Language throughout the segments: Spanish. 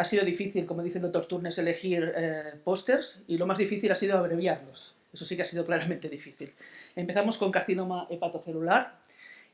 ha sido difícil, como dice el doctor Turnes, elegir pósters y lo más difícil ha sido abreviarlos. Eso sí que ha sido claramente difícil. Empezamos con carcinoma hepatocelular.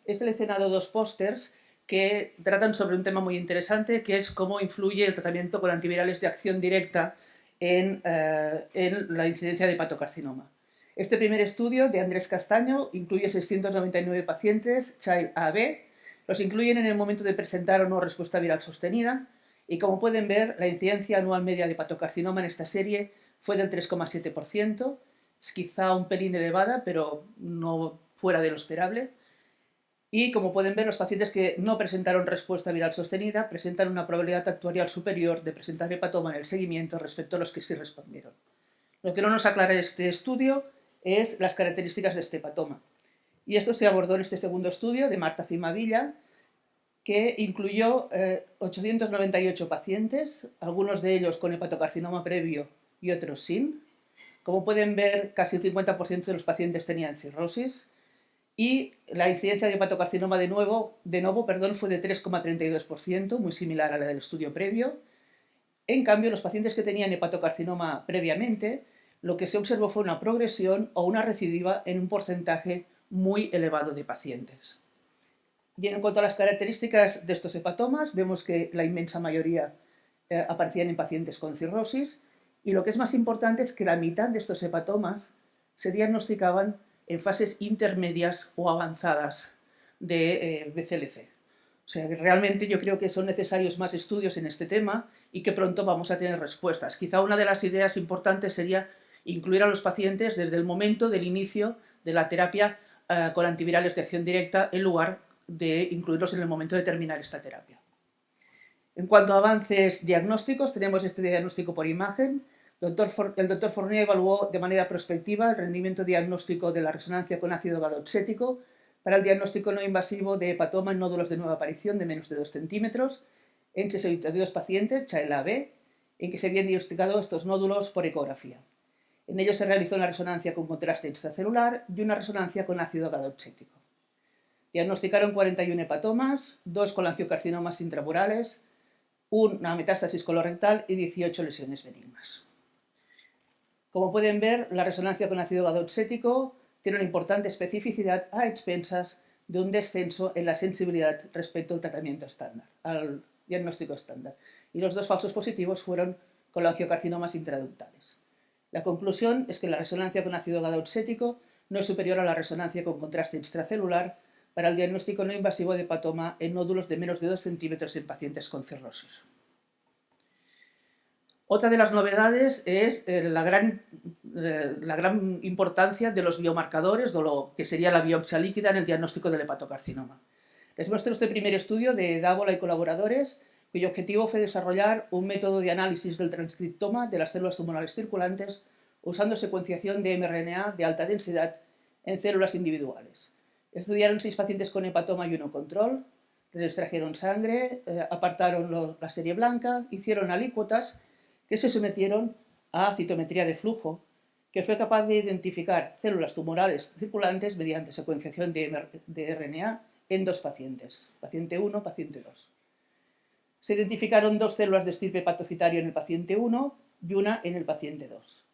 He seleccionado dos pósters que tratan sobre un tema muy interesante, que es cómo influye el tratamiento con antivirales de acción directa en la incidencia de hepatocarcinoma. Este primer estudio de Andrés Castaño incluye 699 pacientes Child AB. Los incluyen en el momento de presentar o no respuesta viral sostenida y, como pueden ver, la incidencia anual media de hepatocarcinoma en esta serie fue del 3,7%, es quizá un pelín elevada, pero no fuera de lo esperable. Y, como pueden ver, los pacientes que no presentaron respuesta viral sostenida presentan una probabilidad actuarial superior de presentar hepatoma en el seguimiento respecto a los que sí respondieron. Lo que no nos aclara este estudio es las características de este hepatoma. Y esto se abordó en este segundo estudio de Marta Cimavilla, que incluyó 898 pacientes, algunos de ellos con hepatocarcinoma previo y otros sin. Como pueden ver, casi el 50% de los pacientes tenían cirrosis y la incidencia de hepatocarcinoma de novo fue de 3,32%, muy similar a la del estudio previo. En cambio, los pacientes que tenían hepatocarcinoma previamente, lo que se observó fue una progresión o una recidiva en un porcentaje muy elevado de pacientes. Bien, en cuanto a las características de estos hepatomas, vemos que la inmensa mayoría aparecían en pacientes con cirrosis y lo que es más importante es que la mitad de estos hepatomas se diagnosticaban en fases intermedias o avanzadas de BCLC. O sea, que realmente yo creo que son necesarios más estudios en este tema y que pronto vamos a tener respuestas. Quizá una de las ideas importantes sería incluir a los pacientes desde el momento del inicio de la terapia con antivirales de acción directa en lugar de incluirlos en el momento de terminar esta terapia. En cuanto a avances diagnósticos, tenemos este diagnóstico por imagen. El doctor Fournier evaluó de manera prospectiva el rendimiento diagnóstico de la resonancia con ácido gadoxético para el diagnóstico no invasivo de hepatoma en nódulos de nueva aparición de menos de 2 centímetros en 62 pacientes, Child AB, en que se habían diagnosticado estos nódulos por ecografía. En ellos se realizó una resonancia con contraste extracelular y una resonancia con ácido gadoxético. Diagnosticaron 41 hepatomas, 2 colangiocarcinomas intramurales, una metástasis colorectal y 18 lesiones benignas. Como pueden ver, la resonancia con ácido gadoxético tiene una importante especificidad a expensas de un descenso en la sensibilidad respecto al tratamiento estándar, al diagnóstico estándar. Y los dos falsos positivos fueron colangiocarcinomas intraductales. La conclusión es que la resonancia con ácido gadoxético no es superior a la resonancia con contraste extracelular para el diagnóstico no invasivo de hepatoma en nódulos de menos de 2 centímetros en pacientes con cirrosis. Otra de las novedades es la gran importancia de los biomarcadores, de lo que sería la biopsia líquida en el diagnóstico del hepatocarcinoma. Les muestro este primer estudio de Dávola y colaboradores, cuyo objetivo fue desarrollar un método de análisis del transcriptoma de las células tumorales circulantes usando secuenciación de mRNA de alta densidad en células individuales. Estudiaron 6 pacientes con hepatoma y 1 control, les extrajeron sangre, apartaron la serie blanca, hicieron alícuotas que se sometieron a citometría de flujo, que fue capaz de identificar células tumorales circulantes mediante secuenciación de RNA en 2 pacientes, paciente 1, paciente 2. Se identificaron 2 células de estirpe hepatocitario en el paciente 1 y una en el paciente 2.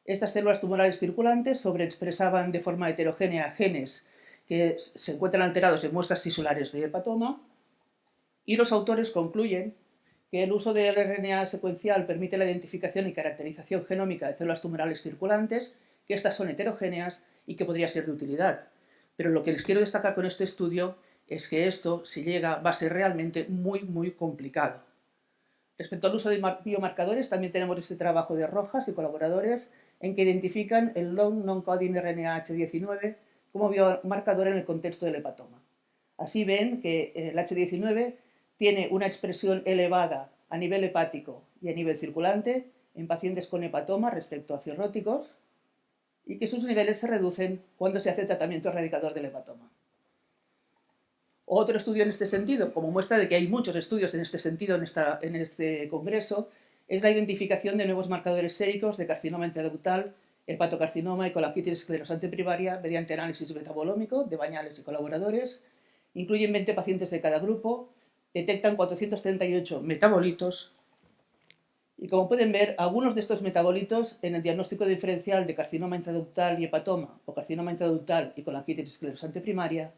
Estas células tumorales circulantes sobreexpresaban de forma heterogénea genes que se encuentran alterados en muestras tisulares de hepatoma, y los autores concluyen que el uso del RNA secuencial permite la identificación y caracterización genómica de células tumorales circulantes, que estas son heterogéneas y que podría ser de utilidad. Pero lo que les quiero destacar con este estudio es que esto, si llega, va a ser realmente muy complicado. Respecto al uso de biomarcadores, también tenemos este trabajo de Rojas y colaboradores en que identifican el long non-coding RNA H19 como biomarcador en el contexto del hepatoma. Así ven que el H19 tiene una expresión elevada a nivel hepático y a nivel circulante en pacientes con hepatoma respecto a cirróticos y que sus niveles se reducen cuando se hace tratamiento erradicador del hepatoma. Otro estudio en este sentido, como muestra de que hay muchos estudios en este sentido en este congreso, es la identificación de nuevos marcadores séricos de carcinoma intraductal, hepatocarcinoma y colangitis esclerosante primaria mediante análisis metabolómico de Bañales y colaboradores. Incluyen 20 pacientes de cada grupo, detectan 438 metabolitos Y como pueden ver, algunos de estos metabolitos en el diagnóstico diferencial de carcinoma intraductal y hepatoma o carcinoma intraductal y colangitis esclerosante primaria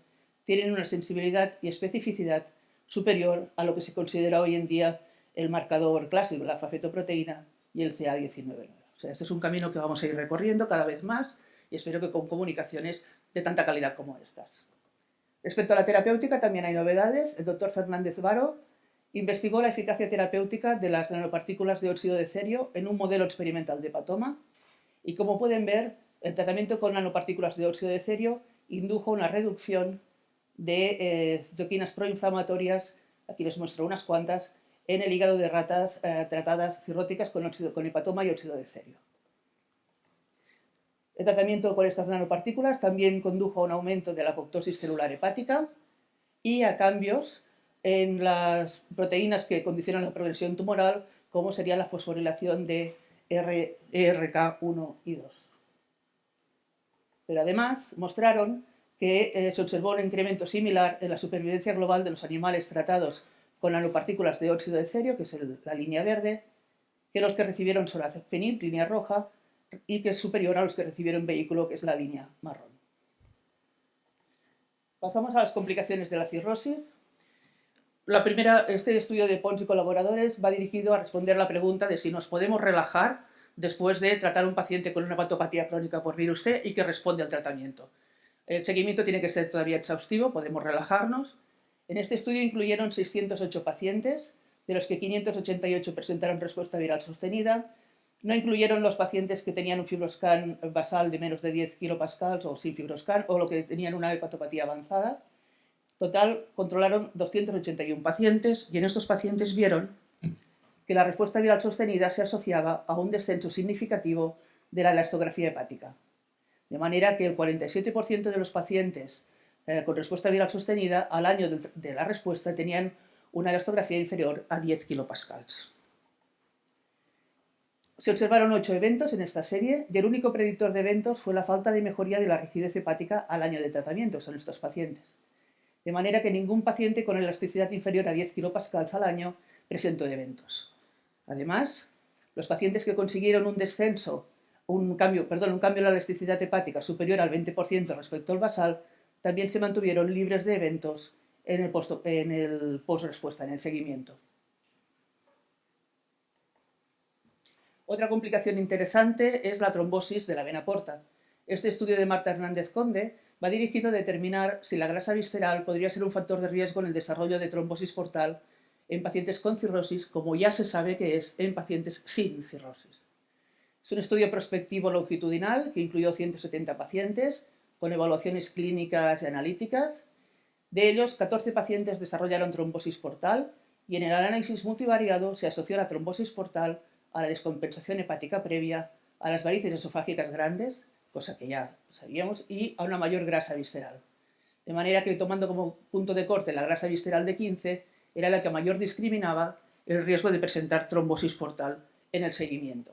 tienen una sensibilidad y especificidad superior a lo que se considera hoy en día el marcador clásico, la alfa-fetoproteína y el CA19. O sea, este es un camino que vamos a ir recorriendo cada vez más y espero que con comunicaciones de tanta calidad como estas. Respecto a la terapéutica también hay novedades. El doctor Fernández Varo investigó la eficacia terapéutica de las nanopartículas de óxido de cerio en un modelo experimental de hepatoma y, como pueden ver, el tratamiento con nanopartículas de óxido de cerio indujo una reducción de citoquinas proinflamatorias, aquí les muestro unas cuantas, en el hígado de ratas tratadas cirróticas con hepatoma y óxido de cerio. El tratamiento con estas nanopartículas también condujo a un aumento de la apoptosis celular hepática y a cambios en las proteínas que condicionan la progresión tumoral, como sería la fosforilación de ERK1 y 2. Pero además mostraron que se observó un incremento similar en la supervivencia global de los animales tratados con nanopartículas de óxido de cerio, que es la línea verde, que los que recibieron sorafenib, línea roja, y que es superior a los que recibieron vehículo, que es la línea marrón. Pasamos a las complicaciones de la cirrosis. Este estudio de Pons y colaboradores va dirigido a responder a la pregunta de si nos podemos relajar después de tratar a un paciente con una hepatopatía crónica por virus C y que responde al tratamiento. El seguimiento tiene que ser todavía exhaustivo, podemos relajarnos. En este estudio incluyeron 608 pacientes, de los que 588 presentaron respuesta viral sostenida. No incluyeron los pacientes que tenían un fibroscan basal de menos de 10 kilopascals o sin fibroscan, o los que tenían una hepatopatía avanzada. Total, controlaron 281 pacientes y en estos pacientes vieron que la respuesta viral sostenida se asociaba a un descenso significativo de la elastografía hepática. De manera que el 47% de los pacientes con respuesta viral sostenida al año de la respuesta tenían una elastografía inferior a 10 kilopascals. Se observaron 8 eventos en esta serie y el único predictor de eventos fue la falta de mejoría de la rigidez hepática al año de tratamiento en estos pacientes. De manera que ningún paciente con elasticidad inferior a 10 kilopascals al año presentó eventos. Además, los pacientes que consiguieron un cambio en la elasticidad hepática superior al 20% respecto al basal, también se mantuvieron libres de eventos en el post-respuesta, en el seguimiento. Otra complicación interesante es la trombosis de la vena porta. Este estudio de Marta Hernández Conde va dirigido a determinar si la grasa visceral podría ser un factor de riesgo en el desarrollo de trombosis portal en pacientes con cirrosis, como ya se sabe que es en pacientes sin cirrosis. Es un estudio prospectivo longitudinal que incluyó 170 pacientes con evaluaciones clínicas y analíticas. De ellos, 14 pacientes desarrollaron trombosis portal y en el análisis multivariado se asoció la trombosis portal a la descompensación hepática previa, a las varices esofágicas grandes, cosa que ya sabíamos, y a una mayor grasa visceral. De manera que, tomando como punto de corte la grasa visceral de 15, era la que mayor discriminaba el riesgo de presentar trombosis portal en el seguimiento.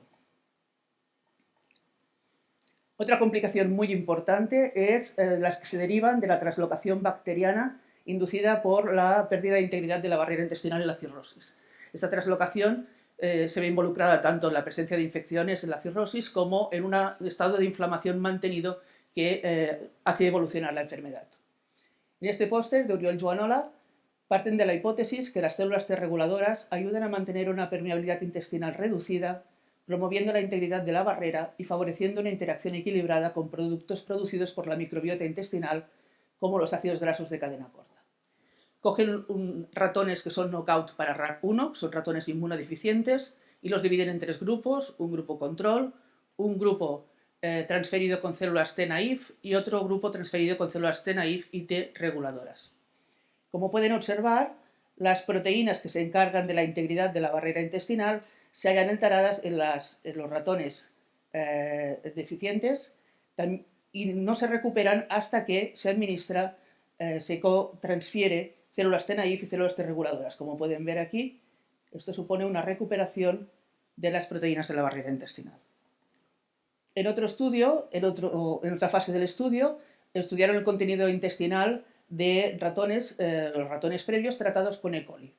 Otra complicación muy importante es las que se derivan de la translocación bacteriana inducida por la pérdida de integridad de la barrera intestinal en la cirrosis. Esta translocación se ve involucrada tanto en la presencia de infecciones en la cirrosis como en un estado de inflamación mantenido que hace evolucionar la enfermedad. En este póster de Oriol Joanola parten de la hipótesis que las células T reguladoras ayudan a mantener una permeabilidad intestinal reducida, promoviendo la integridad de la barrera y favoreciendo una interacción equilibrada con productos producidos por la microbiota intestinal, como los ácidos grasos de cadena corta. Cogen ratones que son knockout para RAC1, son ratones inmunodeficientes, y los dividen en 3 grupos, un grupo control, un grupo transferido con células T naïf y otro grupo transferido con células T naïf y T reguladoras. Como pueden observar, las proteínas que se encargan de la integridad de la barrera intestinal se hallan alteradas en los ratones deficientes y no se recuperan hasta que se administra, se transfiere células T naïf y células T reguladoras. Como pueden ver aquí, esto supone una recuperación de las proteínas de la barrera intestinal. En otro estudio, en otra fase del estudio, estudiaron el contenido intestinal de ratones, los ratones previos tratados con E. coli.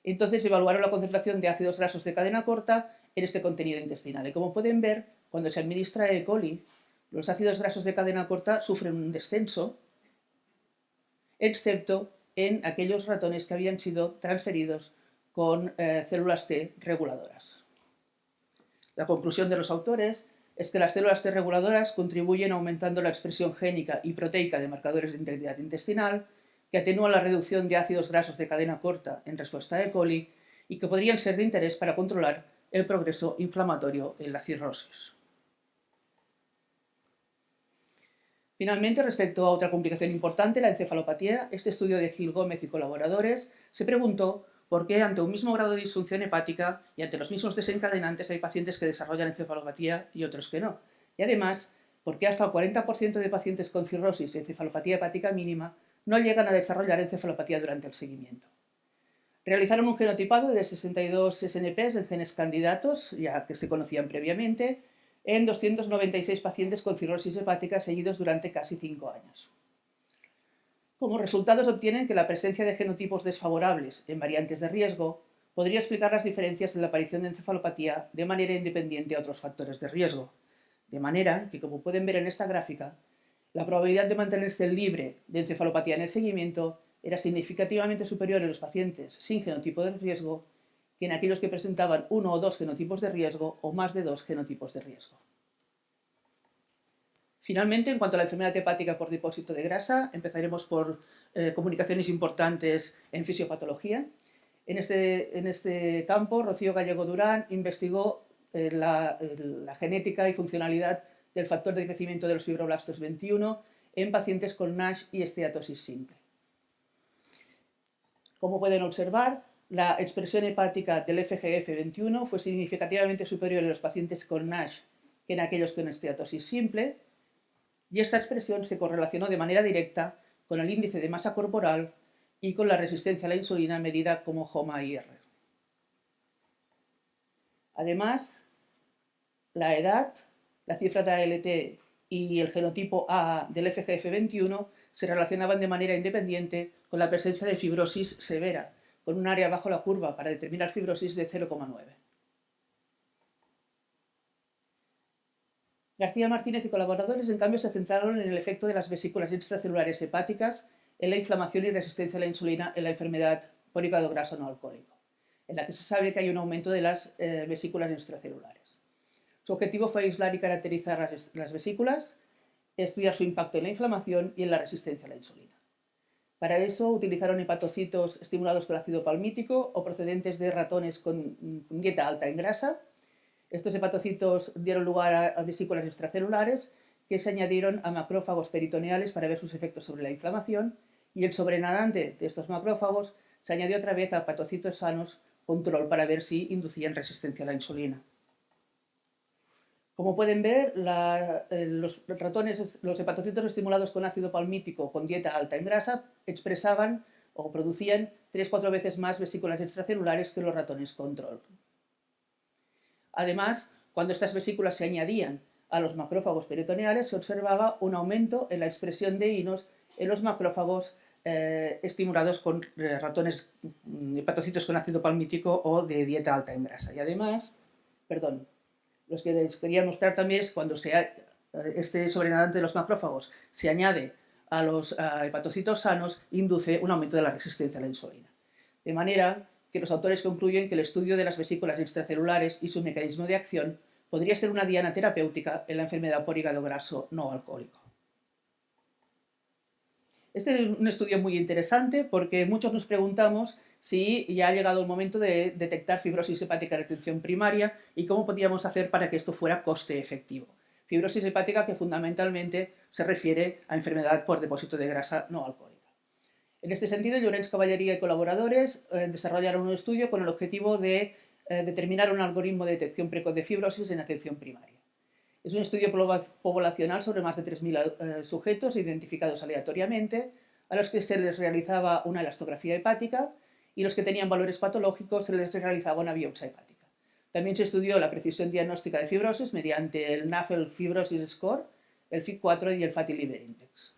Entonces evaluaron la concentración de ácidos grasos de cadena corta en este contenido intestinal. Y como pueden ver, cuando se administra E. coli, los ácidos grasos de cadena corta sufren un descenso, excepto en aquellos ratones que habían sido transferidos con células T reguladoras. La conclusión de los autores es que las células T reguladoras contribuyen aumentando la expresión génica y proteica de marcadores de integridad intestinal, que atenúan la reducción de ácidos grasos de cadena corta en respuesta a E. coli y que podrían ser de interés para controlar el progreso inflamatorio en la cirrosis. Finalmente, respecto a otra complicación importante, la encefalopatía, este estudio de Gil Gómez y colaboradores se preguntó por qué ante un mismo grado de disfunción hepática y ante los mismos desencadenantes hay pacientes que desarrollan encefalopatía y otros que no. Y además, por qué hasta el 40% de pacientes con cirrosis y encefalopatía hepática mínima no llegan a desarrollar encefalopatía durante el seguimiento. Realizaron un genotipado de 62 SNPs en genes candidatos, ya que se conocían previamente, en 296 pacientes con cirrosis hepática seguidos durante casi 5 años. Como resultados obtienen que la presencia de genotipos desfavorables en variantes de riesgo podría explicar las diferencias en la aparición de encefalopatía de manera independiente a otros factores de riesgo. De manera que, como pueden ver en esta gráfica, la probabilidad de mantenerse libre de encefalopatía en el seguimiento era significativamente superior en los pacientes sin genotipo de riesgo que en aquellos que presentaban 1 o 2 genotipos de riesgo o más de 2 genotipos de riesgo. Finalmente, en cuanto a la enfermedad hepática por depósito de grasa, empezaremos por comunicaciones importantes en fisiopatología. En este campo, Rocío Gallego Durán investigó la genética y funcionalidad del factor de crecimiento de los fibroblastos 21 en pacientes con NASH y esteatosis simple. Como pueden observar, la expresión hepática del FGF21 fue significativamente superior en los pacientes con NASH que en aquellos con esteatosis simple, y esta expresión se correlacionó de manera directa con el índice de masa corporal y con la resistencia a la insulina medida como HOMA-IR. Además, la edad, la cifra de ALT y el genotipo A del FGF21 se relacionaban de manera independiente con la presencia de fibrosis severa, con un área bajo la curva para determinar fibrosis de 0,9. García Martínez y colaboradores, en cambio, se centraron en el efecto de las vesículas extracelulares hepáticas en la inflamación y resistencia a la insulina en la enfermedad por hígado graso no alcohólico, en la que se sabe que hay un aumento de las vesículas extracelulares. Su objetivo fue aislar y caracterizar las vesículas, estudiar su impacto en la inflamación y en la resistencia a la insulina. Para eso utilizaron hepatocitos estimulados por ácido palmítico o procedentes de ratones con dieta alta en grasa. Estos hepatocitos dieron lugar a vesículas extracelulares que se añadieron a macrófagos peritoneales para ver sus efectos sobre la inflamación, y el sobrenadante de estos macrófagos se añadió otra vez a hepatocitos sanos control para ver si inducían resistencia a la insulina. Como pueden ver, los hepatocitos estimulados con ácido palmítico con dieta alta en grasa expresaban o producían 3-4 veces más vesículas extracelulares que los ratones control. Además, cuando estas vesículas se añadían a los macrófagos peritoneales, se observaba un aumento en la expresión de inos en los macrófagos estimulados con ratones hepatocitos con ácido palmítico o de dieta alta en grasa. Y además, los que les quería mostrar también es cuando este sobrenadante de los macrófagos se añade a los hepatocitos sanos, induce un aumento de la resistencia a la insulina. De manera que los autores concluyen que el estudio de las vesículas extracelulares y su mecanismo de acción podría ser una diana terapéutica en la enfermedad por hígado graso no alcohólico. Este es un estudio muy interesante porque muchos nos preguntamos si ya ha llegado el momento de detectar fibrosis hepática de retención primaria y cómo podríamos hacer para que esto fuera coste efectivo. Fibrosis hepática que fundamentalmente se refiere a enfermedad por depósito de grasa no alcohólica. En este sentido, Llorens Caballería y colaboradores desarrollaron un estudio con el objetivo de determinar un algoritmo de detección precoz de fibrosis en atención primaria. Es un estudio poblacional sobre más de 3.000 sujetos identificados aleatoriamente, a los que se les realizaba una elastografía hepática y los que tenían valores patológicos se les realizaba una biopsia hepática. También se estudió la precisión diagnóstica de fibrosis mediante el NAFLD Fibrosis Score, el FIB4 y el Fatty Liver Index.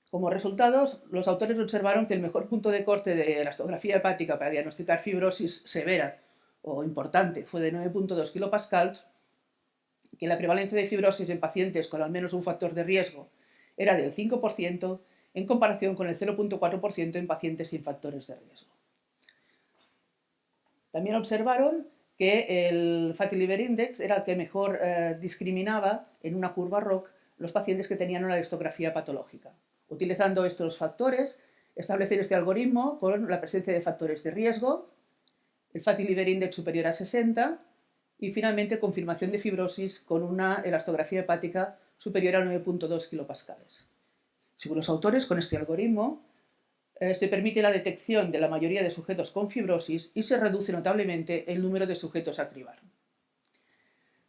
Como resultados, los autores observaron que el mejor punto de corte de elastografía hepática para diagnosticar fibrosis severa o importante, fue de 9,2 kilopascals, que la prevalencia de fibrosis en pacientes con al menos un factor de riesgo era del 5%, en comparación con el 0,4% en pacientes sin factores de riesgo. También observaron que el Fatty Liver Index era el que mejor discriminaba en una curva ROC los pacientes que tenían una elastografía patológica. Utilizando estos factores, establecer este algoritmo con la presencia de factores de riesgo, el Fatty Liver Index superior a 60 y finalmente confirmación de fibrosis con una elastografía hepática superior a 9,2 kilopascales. Según los autores, con este algoritmo se permite la detección de la mayoría de sujetos con fibrosis y se reduce notablemente el número de sujetos a cribar.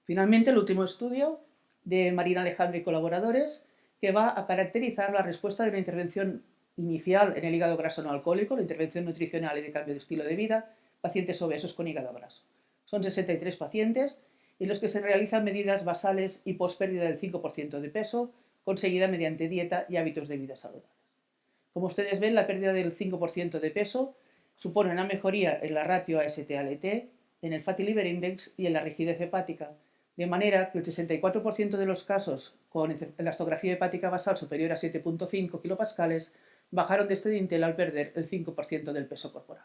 Finalmente, el último estudio de Marina Alejandro y colaboradores, que va a caracterizar la respuesta de una intervención inicial en el hígado graso no alcohólico, la intervención nutricional y de cambio de estilo de vida, pacientes obesos con hígado graso. Son 63 pacientes en los que se realizan medidas basales y pospérdida del 5% de peso, conseguida mediante dieta y hábitos de vida saludables. Como ustedes ven, la pérdida del 5% de peso supone una mejoría en la ratio AST-ALT, en el Fatty Liver Index y en la rigidez hepática, de manera que el 64% de los casos con elastografía hepática basal superior a 7,5 kilopascales bajaron de este dintel al perder el 5% del peso corporal.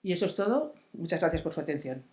Y eso es todo. Muchas gracias por su atención.